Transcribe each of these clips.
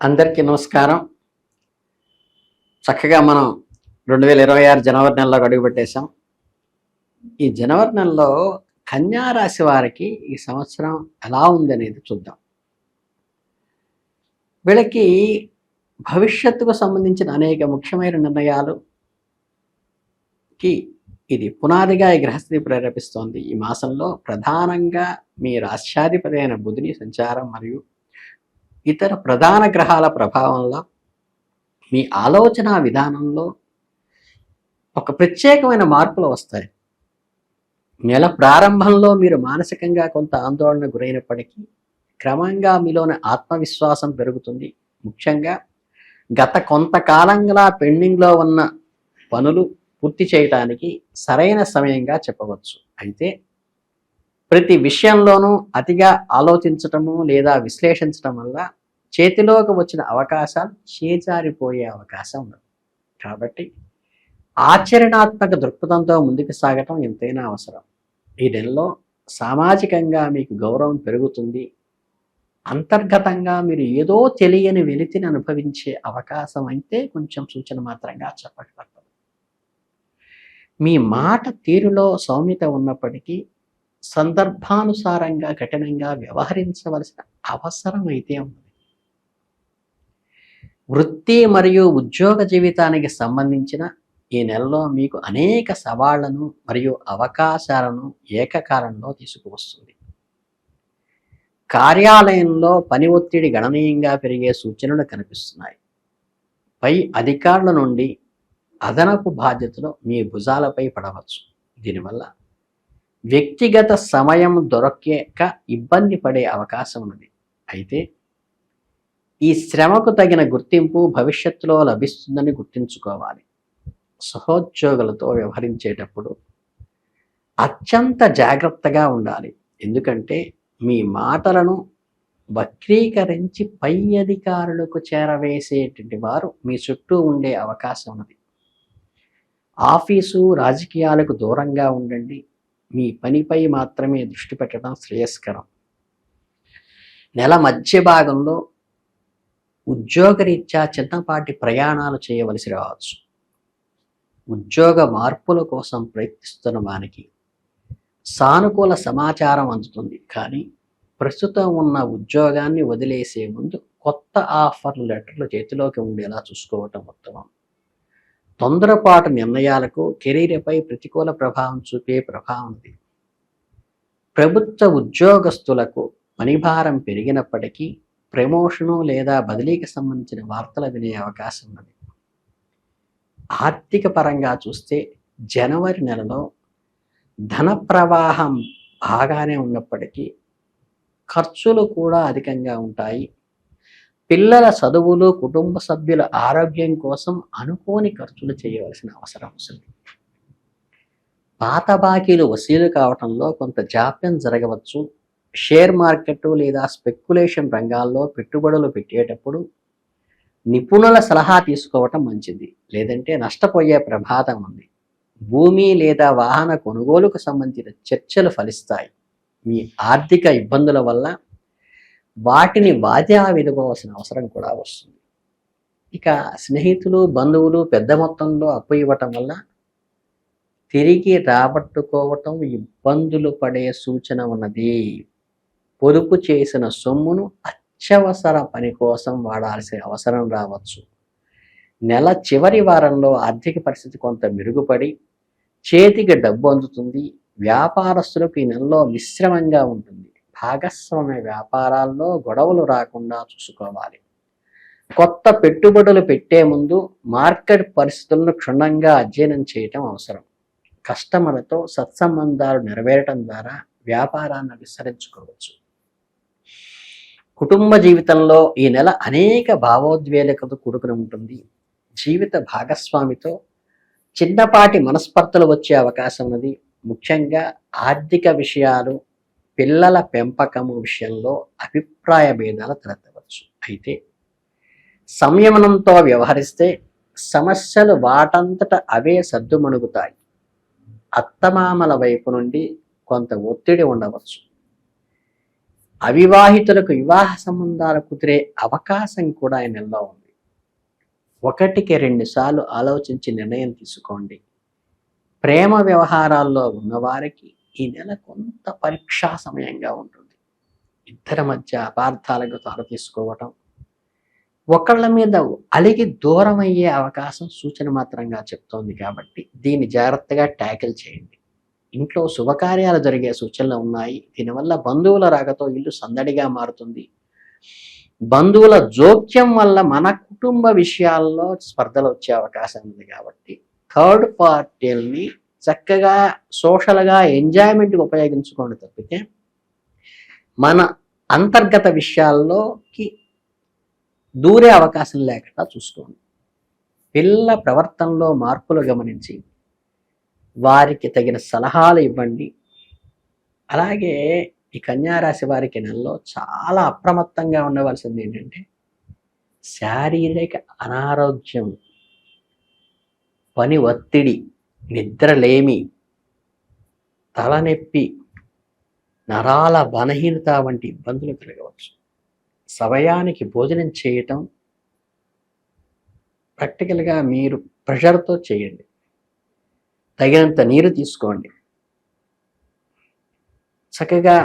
అందరికీ నమస్కారం. చక్కగా మనం 2026 జనవరి నెలలో అడుగుపెట్టేశాం. ఈ జనవరి నెలలో కన్యా రాశి వారికి ఈ సంవత్సరం ఎలా ఉందనేది చూద్దాం. వీళ్ళకి భవిష్యత్తుకు సంబంధించిన అనేక ముఖ్యమైన నిర్ణయాలుకి ఇది పునాదిగా ఈ గ్రహస్థితి ప్రేరేపిస్తోంది. ఈ మాసంలో ప్రధానంగా మీ రాష్ట్రాధిపతి అయిన బుధుని సంచారం మరియు ఇతర ప్రధాన గ్రహాల ప్రభావంలో మీ ఆలోచన విధానంలో ఒక ప్రత్యేకమైన మార్పులు వస్తాయి. నెల ప్రారంభంలో మీరు మానసికంగా కొంత ఆందోళన గురైనప్పటికీ క్రమంగా మీలోని ఆత్మవిశ్వాసం పెరుగుతుంది. ముఖ్యంగా గత కొంతకాలంగా పెండింగ్లో ఉన్న పనులు పూర్తి చేయటానికి సరైన సమయంగా చెప్పవచ్చు. అయితే ప్రతి విషయంలోనూ అతిగా ఆలోచించటము లేదా విశ్లేషించటం వల్ల చేతిలోకి వచ్చిన అవకాశాలు చేజారిపోయే అవకాశం ఉంది. కాబట్టి ఆచరణాత్మక దృక్పథంతో ముందుకు సాగటం ఎంతైనా అవసరం. ఈ నెలలో సామాజికంగా మీకు గౌరవం పెరుగుతుంది. అంతర్గతంగా మీరు ఏదో తెలియని వెలితిని అనుభవించే అవకాశం అయితే కొంచెం సూచన మాత్రంగా చెప్పగలుగుతారు. మీ మాట తీరులో సౌమ్యత ఉన్నప్పటికీ సందర్భానుసారంగా కఠినంగా వ్యవహరించవలసిన అవసరం అయితే ఉంది. వృత్తి మరియు ఉద్యోగ జీవితానికి సంబంధించిన ఈ నెలలో మీకు అనేక సవాళ్లను మరియు అవకాశాలను ఏకకాలంలో తీసుకువస్తుంది. కార్యాలయంలో పని ఒత్తిడి గణనీయంగా పెరిగే సూచనలు కనిపిస్తున్నాయి. పై అధికారుల నుండి అదనపు బాధ్యతలు మీ భుజాలపై పడవచ్చు. దీనివల్ల వ్యక్తిగత సమయం దొరకక ఇబ్బంది పడే అవకాశం ఉన్నది. అయితే ఈ శ్రమకు తగిన గుర్తింపు భవిష్యత్తులో లభిస్తుందని గుర్తుంచుకోవాలి. సహోద్యోగులతో వ్యవహరించేటప్పుడు అత్యంత జాగ్రత్తగా ఉండాలి. ఎందుకంటే మీ మాటలను వక్రీకరించి పై అధికారులకు చేరవేసేటువంటి వారు మీ చుట్టూ ఉండే అవకాశం ఉన్నది. ఆఫీసు రాజకీయాలకు దూరంగా ఉండండి. మీ పనిపై మాత్రమే దృష్టి పెట్టడం శ్రేయస్కరం. నెల మధ్య భాగంలో ఉద్యోగరీత్యా చిన్నపాటి ప్రయాణాలు చేయవలసి రావచ్చు. ఉద్యోగ మార్పుల కోసం ప్రయత్నిస్తున్న వారికి సానుకూల సమాచారం అందుతుంది. కానీ ప్రస్తుతం ఉన్న ఉద్యోగాన్ని వదిలేసే ముందు కొత్త ఆఫర్ లెటర్లు చేతిలోకి ఉండేలా చూసుకోవటం ఉత్తమం. తొందరపాటు నిర్ణయాలకు కెరీర్పై ప్రతికూల ప్రభావం చూపే ప్రభావం ఉంది. ప్రభుత్వ ఉద్యోగస్తులకు పనిభారం పెరిగినప్పటికీ ప్రమోషను లేదా బదిలీకి సంబంధించిన వార్తలు వినే అవకాశం ఉన్నది. ఆర్థిక పరంగా చూస్తే జనవరి నెలలో ధన ప్రవాహం బాగానే ఉన్నప్పటికీ ఖర్చులు కూడా అధికంగా ఉంటాయి. పిల్లల చదువులు, కుటుంబ సభ్యుల ఆరోగ్యం కోసం అనుకోని ఖర్చులు చేయవలసిన అవసరం వస్తుంది. పాత బాకీలు వసూలు కావటంలో కొంత జాప్యం జరగవచ్చు. షేర్ మార్కెట్ లేదా స్పెక్యులేషన్ రంగాల్లో పెట్టుబడులు పెట్టేటప్పుడు నిపుణుల సలహా తీసుకోవటం మంచిది. లేదంటే నష్టపోయే ప్రమాదం ఉంది. భూమి లేదా వాహన కొనుగోలుకు సంబంధించిన చర్చలు ఫలిస్తాయి. మీ ఆర్థిక ఇబ్బందుల వల్ల వాటిని వాయిదా వేసుకోవాల్సిన అవసరం కూడా వస్తుంది. ఇక స్నేహితులు, బంధువులు పెద్ద మొత్తంలో అప్పు ఇవ్వటం వల్ల తిరిగి రాబట్టుకోవటం ఇబ్బందులు పడే సూచన ఉన్నది. పొదుపు చేసిన సొమ్మును అత్యవసర పని కోసం వాడాల్సిన అవసరం రావచ్చు. నెల చివరి వారంలో ఆర్థిక పరిస్థితి కొంత మెరుగుపడి చేతికి డబ్బు అందుతుంది. వ్యాపారస్తులకు ఈ నెలలో మిశ్రమంగా ఉంటుంది. భాగస్వామ్య వ్యాపారాల్లో గొడవలు రాకుండా చూసుకోవాలి. కొత్త పెట్టుబడులు పెట్టే ముందు మార్కెట్ పరిస్థితులను క్షుణ్ణంగా అధ్యయనం చేయటం అవసరం. కస్టమర్లతో సత్సంబంధాలు నెరవేరటం ద్వారా వ్యాపారాన్ని విస్తరించుకోవచ్చు. కుటుంబ జీవితంలో ఈ నెల అనేక భావోద్వేగతతో కూడుకుని ఉంటుంది. జీవిత భాగస్వామితో చిన్నపాటి మనస్పర్ధలు వచ్చే అవకాశం ఉన్నది. ముఖ్యంగా ఆర్థిక విషయాలు, పిల్లల పెంపకము విషయంలో అభిప్రాయ భేదాలు తలెత్తవచ్చు. అయితే సంయమనంతో వ్యవహరిస్తే సమస్యలు వాటంతట అవే సర్దుమణుగుతాయి. అత్తమామల వైపు నుండి కొంత ఒత్తిడి ఉండవచ్చు. అవివాహితులకు వివాహ సంబంధాలు కుదిరే అవకాశం కూడా ఈ నెలలో ఉంది. 1-2 సార్లు ఆలోచించి నిర్ణయం తీసుకోండి. ప్రేమ వ్యవహారాల్లో ఉన్నవారికి ఈ నెల కొంత పరీక్షా సమయంగా ఉంటుంది. ఇద్దరి మధ్య అపార్థాలకు తార తీసుకోవటం, ఒకళ్ళ మీద అలిగి దూరం అయ్యే అవకాశం సూచన మాత్రంగా చెప్తోంది. కాబట్టి దీన్ని జాగ్రత్తగా ట్యాకిల్ చేయండి. ఇంట్లో శుభకార్యాలు జరిగే సూచనలు ఉన్నాయి. దీనివల్ల బంధువుల రాకతో ఇల్లు సందడిగా మారుతుంది. బంధువుల జోక్యం వల్ల మన కుటుంబ విషయాల్లో స్పర్ధలు వచ్చే అవకాశం ఉంది. కాబట్టి థర్డ్ పార్టీల్ని చక్కగా సోషల్గా ఎంజాయ్మెంట్కి ఉపయోగించుకోండి తప్పితే మన అంతర్గత విషయాల్లోకి దూరే అవకాశం లేకుండా చూసుకోండి. పిల్లల ప్రవర్తనలో మార్పులు గమనించి వారికి తగిన సలహాలు ఇవ్వండి. అలాగే ఈ కన్యారాశి వారికి నెలలో చాలా అప్రమత్తంగా ఉండవలసింది ఏంటంటే శారీరక అనారోగ్యం, పని ఒత్తిడి, నిద్రలేమి, తలనొప్పి, నరాల బలహీనత వంటి ఇబ్బందులు కలగవచ్చు. సమయానికి భోజనం చేయటం ప్రాక్టికల్గా మీరు ప్రెషర్తో చేయండి. తగినంత నీరు తీసుకోండి. చక్కగా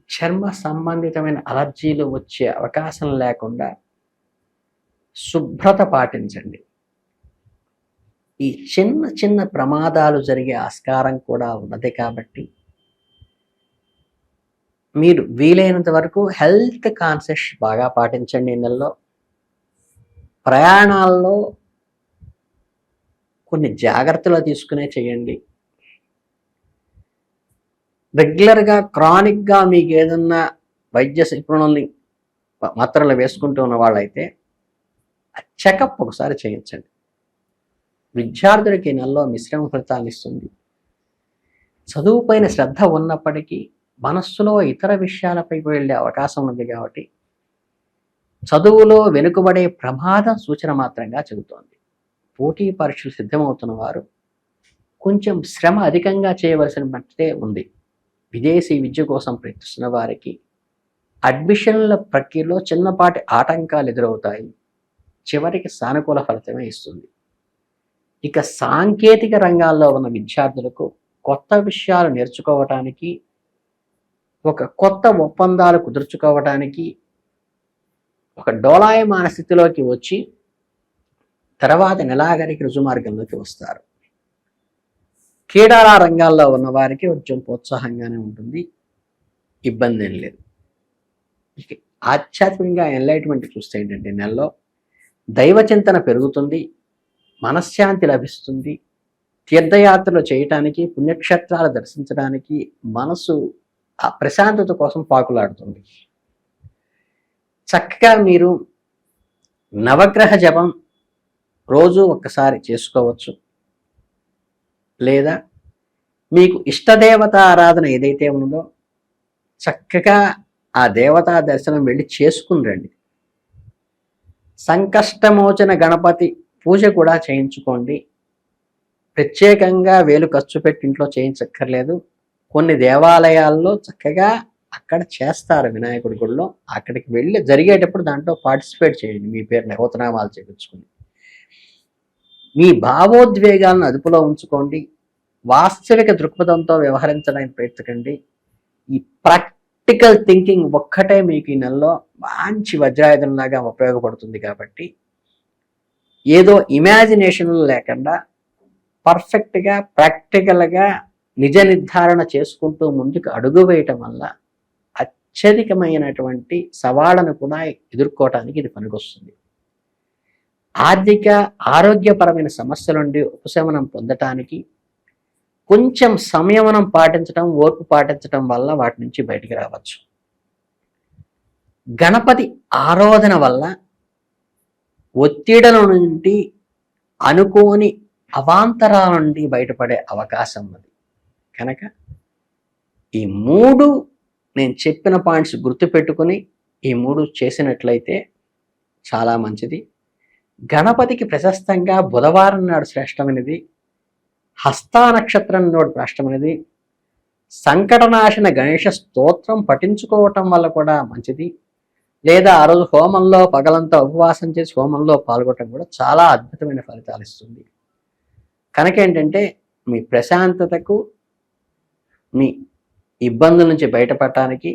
చర్మ సంబంధితమైన అలర్జీలు వచ్చే అవకాశం లేకుండా శుభ్రత పాటించండి. ఈ చిన్న చిన్న ప్రమాదాలు జరిగే ఆస్కారం కూడా ఉన్నది. కాబట్టి మీరు వీలైనంత వరకు హెల్త్ కాన్షియస్ బాగా పాటించండి. ఈ నెలలో ప్రయాణాల్లో కొన్ని జాగ్రత్తలు తీసుకునే చేయండి. రెగ్యులర్గా క్రానిక్గా మీకు ఏదన్నా వైద్య నిపుణుల్ని మాత్రలు వేసుకుంటూ ఉన్న వాళ్ళైతే చెకప్ ఒకసారి చేయించండి. విద్యార్థులకి నెలలో మిశ్రమ ఫలితాలు ఇస్తుంది. చదువుపైన శ్రద్ధ ఉన్నప్పటికీ మనస్సులో ఇతర విషయాలపై వెళ్ళే అవకాశం ఉంది. కాబట్టి చదువులో వెనుకబడే ప్రమాదం సూచన మాత్రంగా చెబుతోంది. పోటీ పరీక్షలు సిద్ధమవుతున్న వారు కొంచెం శ్రమ అధికంగా చేయవలసిన మట్టే ఉంది. విదేశీ విద్య కోసం ప్రయత్నిస్తున్న వారికి అడ్మిషన్ల ప్రక్రియలో చిన్నపాటి ఆటంకాలు ఎదురవుతాయి. చివరికి సానుకూల ఫలితమే ఇస్తుంది. ఇక సాంకేతిక రంగాల్లో ఉన్న విద్యార్థులకు కొత్త విషయాలు నేర్చుకోవటానికి, ఒక కొత్త ఒప్పందాలు కుదుర్చుకోవటానికి ఒక డోలాయమాన స్థితిలోకి వచ్చి తర్వాత నెలాఖరికి రుజుమార్గంలోకి వస్తారు. క్రీడా రంగాల్లో ఉన్న వారికి కొంచెం ప్రోత్సాహంగానే ఉంటుంది, ఇబ్బంది ఏం లేదు. ఆధ్యాత్మికంగా ఎన్లైట్మెంట్ చూస్తే ఏంటంటే నెలలో దైవచింతన పెరుగుతుంది, మనశ్శాంతి లభిస్తుంది. తీర్థయాత్రలు చేయటానికి, పుణ్యక్షేత్రాలు దర్శించడానికి మనసు ఆ ప్రశాంతత కోసం పాకులాడుతుంది. చక్కగా మీరు నవగ్రహ జపం రోజు ఒక్కసారి చేసుకోవచ్చు. లేదా మీకు ఇష్టదేవత ఆరాధన ఏదైతే ఉన్నదో చక్కగా ఆ దేవతా దర్శనం వెళ్ళి చేసుకుని రండి. సంకష్టమోచన గణపతి పూజ కూడా చేయించుకోండి. ప్రత్యేకంగా వేలు ఖర్చు పెట్టి ఇంట్లో చేయించక్కర్లేదు. కొన్ని దేవాలయాల్లో చక్కగా అక్కడ చేస్తారు వినాయకుడి గుడిలో. అక్కడికి వెళ్ళి జరిగేటప్పుడు దాంట్లో పార్టిసిపేట్ చేయండి. మీ పేరు నవతనామాలు చేయించుకుని మీ భావోద్వేగాలను అదుపులో ఉంచుకోండి. వాస్తవిక దృక్పథంతో వ్యవహరించడానికి ప్రయత్నించండి. ఈ ప్రాక్టికల్ థింకింగ్ ఒక్కటే మీకు ఈ నెలలో మంచి వజ్రాయుధంలాగా ఉపయోగపడుతుంది. కాబట్టి ఏదో ఇమాజినేషన్ లేకుండా పర్ఫెక్ట్గా ప్రాక్టికల్గా నిజ నిర్ధారణ చేసుకుంటూ ముందుకు అడుగు వేయటం వల్ల అత్యధికమైనటువంటి సవాళ్లను కూడా ఎదుర్కోవటానికి ఇది పనికొస్తుంది. ఆర్థిక ఆరోగ్యపరమైన సమస్యల నుండి ఉపశమనం పొందటానికి కొంచెం సంయమనం పాటించడం, ఓర్పు పాటించడం వల్ల వాటి నుంచి బయటికి రావచ్చు. గణపతి ఆరాధన వల్ల ఒత్తిడుల నుండి, అనుకోని అవాంతరాల నుండి బయటపడే అవకాశం ఉంది. కనుక ఈ 3 నేను చెప్పిన పాయింట్స్ గుర్తుపెట్టుకుని ఈ 3 చేసినట్లయితే చాలా మంచిది. గణపతికి ప్రశస్తంగా బుధవారం నాడు శ్రేష్టమైనది, హస్తా నక్షత్రం నాడు శ్రేష్టమైనది, సంకటనాశన గణేష స్తోత్రం పఠించుకోవటం వల్ల కూడా మంచిది. లేదా ఆ రోజు హోమంలో పగలంతా ఉపవాసం చేసి హోమంలో పాల్గొనడం కూడా చాలా అద్భుతమైన ఫలితాలు ఇస్తుంది. కనుక ఏంటంటే మీ ప్రశాంతతకు, మీ ఇబ్బందుల నుంచి బయటపడటానికి,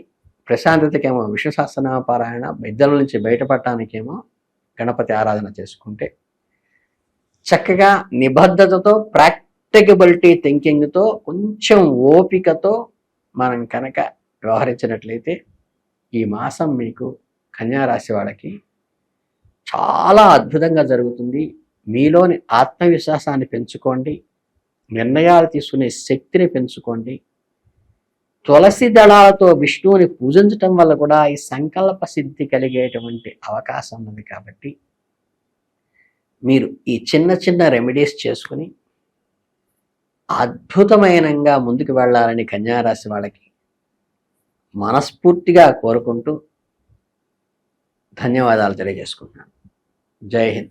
ప్రశాంతతకేమో విష్ణు సహస్రనామ పారాయణ, ఇబ్బందుల నుంచి బయటపడటానికేమో గణపతి ఆరాధన చేసుకుంటే, చక్కగా నిబద్ధతతో, ప్రాక్టికబిలిటీ థింకింగ్తో, కొంచెం ఓపికతో మనం కనుక వ్యవహరించినట్లయితే ఈ మాసం మీకు కన్యారాశి వాళ్ళకి చాలా అద్భుతంగా జరుగుతుంది. మీలోని ఆత్మవిశ్వాసాన్ని పెంచుకోండి, నిర్ణయాలు తీసుకునే శక్తిని పెంచుకోండి. తులసి దళాలతో విష్ణువుని పూజించటం వల్ల కూడా ఈ సంకల్ప సిద్ధి కలిగేటువంటి అవకాశం ఉంది. కాబట్టి మీరు ఈ చిన్న చిన్న రెమెడీస్ చేసుకుని అద్భుతమైనంగా ముందుకు వెళ్ళాలని కన్యారాశి వాళ్ళకి మనస్ఫూర్తిగా కోరుకుంటూ ధన్యవాదాలు తెలియజేసుకుంటున్నాను. జై హింద్.